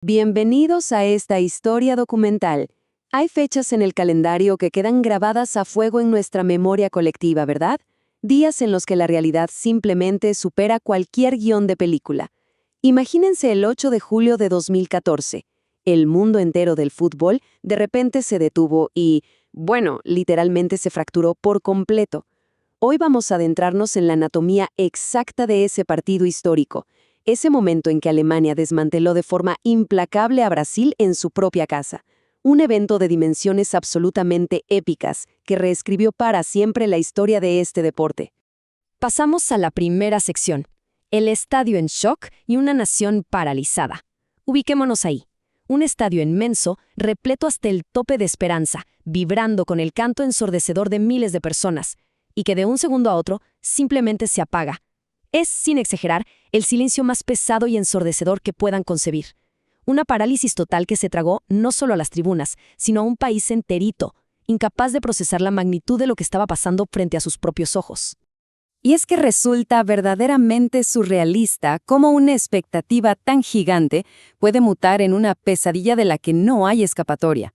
Bienvenidos a esta historia documental. Hay fechas en el calendario que quedan grabadas a fuego en nuestra memoria colectiva, ¿verdad? Días en los que la realidad simplemente supera cualquier guión de película. Imagínense el 8 de julio de 2014. El mundo entero del fútbol de repente se detuvo y, bueno, literalmente se fracturó por completo. Hoy vamos a adentrarnos en la anatomía exacta de ese partido histórico. Ese momento en que Alemania desmanteló de forma implacable a Brasil en su propia casa. Un evento de dimensiones absolutamente épicas que reescribió para siempre la historia de este deporte. Pasamos a la primera sección, el estadio en shock y una nación paralizada. Ubiquémonos ahí. Un estadio inmenso, repleto hasta el tope de esperanza, vibrando con el canto ensordecedor de miles de personas, y que de un segundo a otro simplemente se apaga. Es, sin exagerar, el silencio más pesado y ensordecedor que puedan concebir. Una parálisis total que se tragó no solo a las tribunas, sino a un país enterito, incapaz de procesar la magnitud de lo que estaba pasando frente a sus propios ojos. Y es que resulta verdaderamente surrealista cómo una expectativa tan gigante puede mutar en una pesadilla de la que no hay escapatoria.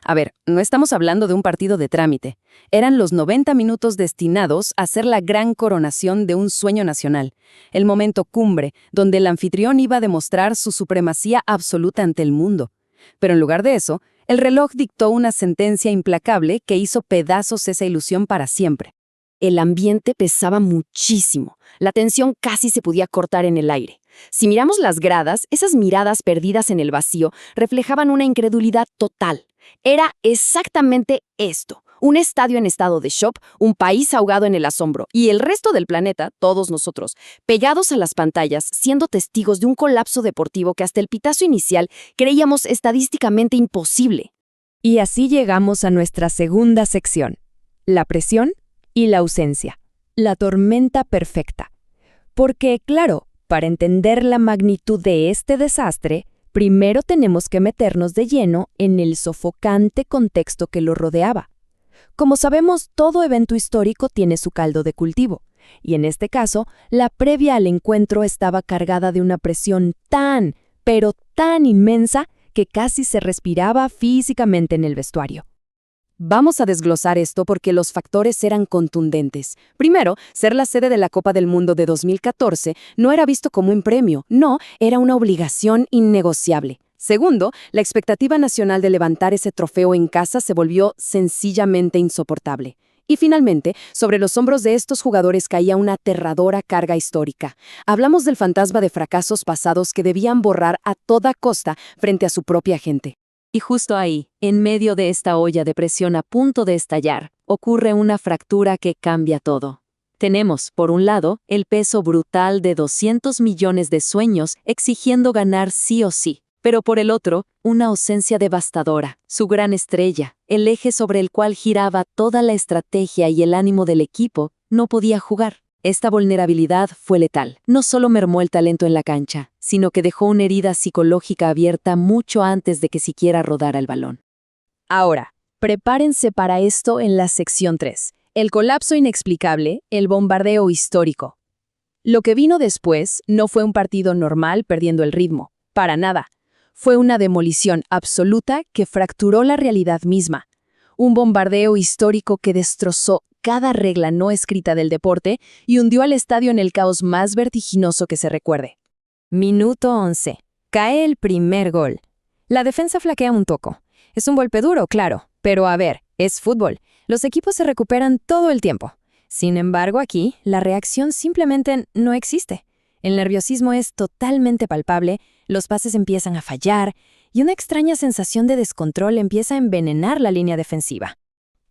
A ver, no estamos hablando de un partido de trámite. Eran los 90 minutos destinados a ser la gran coronación de un sueño nacional, el momento cumbre, donde el anfitrión iba a demostrar su supremacía absoluta ante el mundo. Pero en lugar de eso, el reloj dictó una sentencia implacable que hizo pedazos esa ilusión para siempre. El ambiente pesaba muchísimo. La tensión casi se podía cortar en el aire. Si miramos las gradas, esas miradas perdidas en el vacío reflejaban una incredulidad total. Era exactamente esto. Un estadio en estado de shock, un país ahogado en el asombro y el resto del planeta, todos nosotros, pegados a las pantallas, siendo testigos de un colapso deportivo que hasta el pitazo inicial creíamos estadísticamente imposible. Y así llegamos a nuestra segunda sección, la presión y la ausencia, la tormenta perfecta. Porque, claro, para entender la magnitud de este desastre, primero tenemos que meternos de lleno en el sofocante contexto que lo rodeaba. Como sabemos, todo evento histórico tiene su caldo de cultivo, y en este caso, la previa al encuentro estaba cargada de una presión tan, pero tan inmensa que casi se respiraba físicamente en el vestuario. Vamos a desglosar esto porque los factores eran contundentes. Primero, ser la sede de la Copa del Mundo de 2014 no era visto como un premio, no, era una obligación innegociable. Segundo, la expectativa nacional de levantar ese trofeo en casa se volvió sencillamente insoportable. Y finalmente, sobre los hombros de estos jugadores caía una aterradora carga histórica. Hablamos del fantasma de fracasos pasados que debían borrar a toda costa frente a su propia gente. Y justo ahí, en medio de esta olla de presión a punto de estallar, ocurre una fractura que cambia todo. Tenemos, por un lado, el peso brutal de 200 millones de sueños exigiendo ganar sí o sí, pero por el otro, una ausencia devastadora, su gran estrella, el eje sobre el cual giraba toda la estrategia y el ánimo del equipo, no podía jugar. Esta vulnerabilidad fue letal. No solo mermó el talento en la cancha, sino que dejó una herida psicológica abierta mucho antes de que siquiera rodara el balón. Ahora, prepárense para esto en la sección 3. El colapso inexplicable, el bombardeo histórico. Lo que vino después no fue un partido normal perdiendo el ritmo, para nada. Fue una demolición absoluta que fracturó la realidad misma. Un bombardeo histórico que destrozó cada regla no escrita del deporte y hundió al estadio en el caos más vertiginoso que se recuerde. Minuto 11. Cae el primer gol. La defensa flaquea un toco. Es un golpe duro, claro, pero a ver, es fútbol. Los equipos se recuperan todo el tiempo. Sin embargo, aquí, la reacción simplemente no existe. El nerviosismo es totalmente palpable, los pases empiezan a fallar y una extraña sensación de descontrol empieza a envenenar la línea defensiva.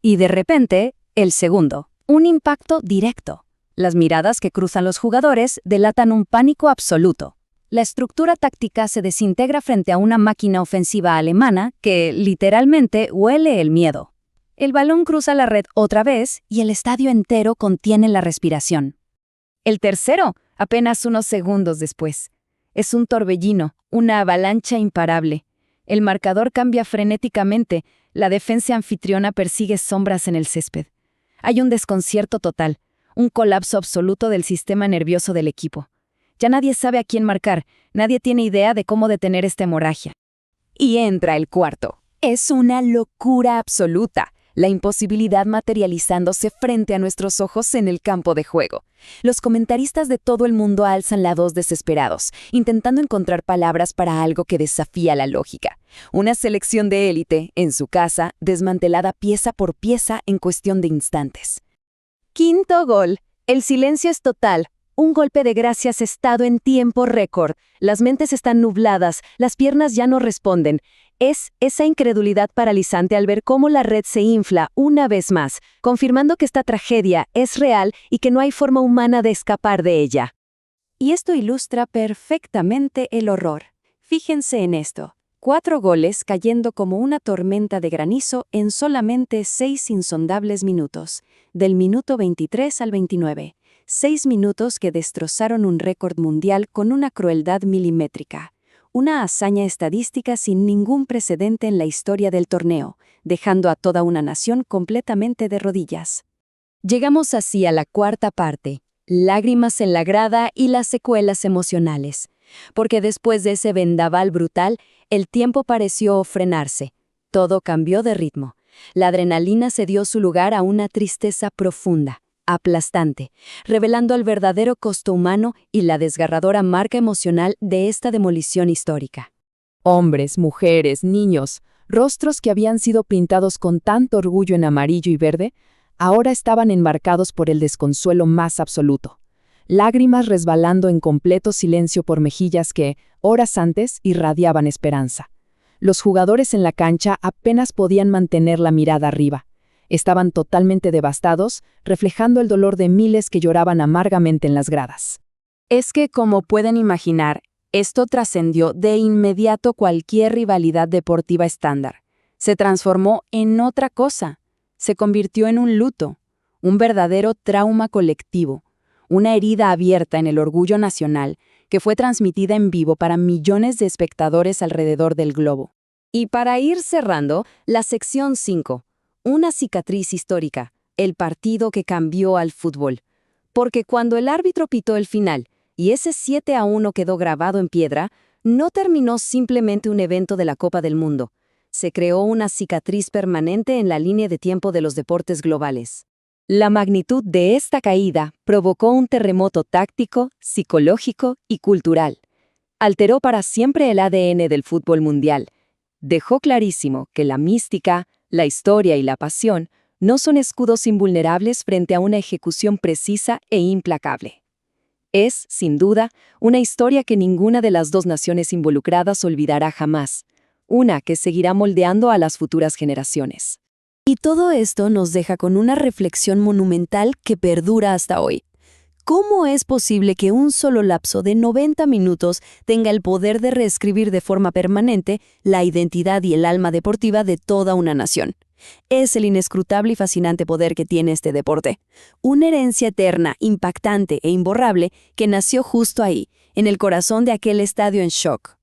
Y de repente, el segundo, un impacto directo. Las miradas que cruzan los jugadores delatan un pánico absoluto. La estructura táctica se desintegra frente a una máquina ofensiva alemana que, literalmente, huele el miedo. El balón cruza la red otra vez y el estadio entero contiene la respiración. El tercero, apenas unos segundos después. Es un torbellino, una avalancha imparable. El marcador cambia frenéticamente, la defensa anfitriona persigue sombras en el césped. Hay un desconcierto total, un colapso absoluto del sistema nervioso del equipo. Ya nadie sabe a quién marcar, nadie tiene idea de cómo detener esta hemorragia. Y entra el cuarto. Es una locura absoluta, la imposibilidad materializándose frente a nuestros ojos en el campo de juego. Los comentaristas de todo el mundo alzan la voz desesperados, intentando encontrar palabras para algo que desafía la lógica. Una selección de élite, en su casa, desmantelada pieza por pieza en cuestión de instantes. Quinto gol. El silencio es total. Un golpe de gracia asestado en tiempo récord. Las mentes están nubladas, las piernas ya no responden. Es esa incredulidad paralizante al ver cómo la red se infla una vez más, confirmando que esta tragedia es real y que no hay forma humana de escapar de ella. Y esto ilustra perfectamente el horror. Fíjense en esto. 4 goles cayendo como una tormenta de granizo en solamente 6 insondables minutos, del minuto 23 al 29. 6 minutos que destrozaron un récord mundial con una crueldad milimétrica. Una hazaña estadística sin ningún precedente en la historia del torneo, dejando a toda una nación completamente de rodillas. Llegamos así a la cuarta parte, lágrimas en la grada y las secuelas emocionales. Porque después de ese vendaval brutal, el tiempo pareció frenarse. Todo cambió de ritmo. La adrenalina cedió su lugar a una tristeza profunda, aplastante, revelando el verdadero costo humano y la desgarradora marca emocional de esta demolición histórica. Hombres, mujeres, niños, rostros que habían sido pintados con tanto orgullo en amarillo y verde, ahora estaban enmarcados por el desconsuelo más absoluto. Lágrimas resbalando en completo silencio por mejillas que, horas antes, irradiaban esperanza. Los jugadores en la cancha apenas podían mantener la mirada arriba. Estaban totalmente devastados, reflejando el dolor de miles que lloraban amargamente en las gradas. Es que, como pueden imaginar, esto trascendió de inmediato cualquier rivalidad deportiva estándar. Se transformó en otra cosa. Se convirtió en un luto, un verdadero trauma colectivo, una herida abierta en el orgullo nacional que fue transmitida en vivo para millones de espectadores alrededor del globo. Y para ir cerrando, la sección 5. Una cicatriz histórica, el partido que cambió al fútbol. Porque cuando el árbitro pitó el final y ese 7-1 quedó grabado en piedra, no terminó simplemente un evento de la Copa del Mundo. Se creó una cicatriz permanente en la línea de tiempo de los deportes globales. La magnitud de esta caída provocó un terremoto táctico, psicológico y cultural. Alteró para siempre el ADN del fútbol mundial. Dejó clarísimo que la mística, la historia y la pasión no son escudos invulnerables frente a una ejecución precisa e implacable. Es, sin duda, una historia que ninguna de las dos naciones involucradas olvidará jamás, una que seguirá moldeando a las futuras generaciones. Y todo esto nos deja con una reflexión monumental que perdura hasta hoy. ¿Cómo es posible que un solo lapso de 90 minutos tenga el poder de reescribir de forma permanente la identidad y el alma deportiva de toda una nación? Es el inescrutable y fascinante poder que tiene este deporte. Una herencia eterna, impactante e imborrable que nació justo ahí, en el corazón de aquel estadio en shock.